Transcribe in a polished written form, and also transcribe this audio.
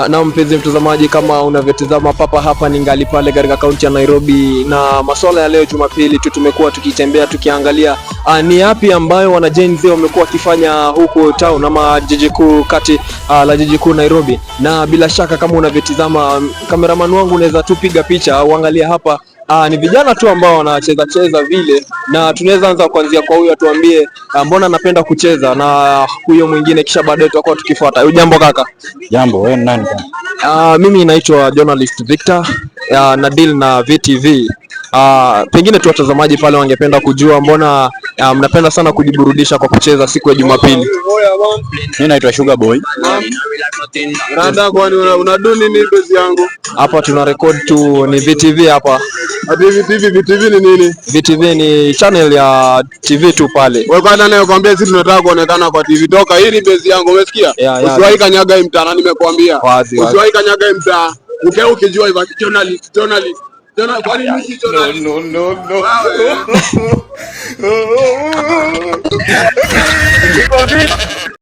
Na mpenzi mtazamaji, kama unavyotazama papa hapa ni ngali pale katika kaunti ya Nairobi, na masuala ya leo Jumapili tu tumekuwa tukitembea tukiangalia ni yapi ambayo wana Gen Z wamekuwa wakifanya huko town ama jiji kuu kati la jiji kuu Nairobi. Na bila shaka kama unavyotazama, cameraman wangu unaweza tu piga picha uangalia hapa. Ni vijana tu ambao wanacheza vile, na tunaweza anza kuanzia kwa huyo atuambie mbona anapenda kucheza, na huyo mwingine kisha baadaye tutakuwa tukifuata. Ujambo kaka? Jambo, wewe ni nani? Mimi naitwa journalist Victor, na deal na VTV. Pengine tu watazamaji pale wangependa kujua mbona mnapenda sana kujiburudisha kwa kucheza siku ya Jumapili. Mimi naitwa Sugar Boy. Rada, kwani unadu nini bezi yangu? Hapa tuna record tu, ni VTV hapa. VTV ni nini? VTV ni channel ya TV tu pale. Wewe kwanza nayo kwambia sisi tunataka kuonekana kwa TV. Toka hii ni bezi yangu, umesikia? Usiwahi kanyaga hii mtaa, nimekuambia. Usiwahi kanyaga hii mtaa. Ukijua hivyo journalist. Kwani mimi journalist? No.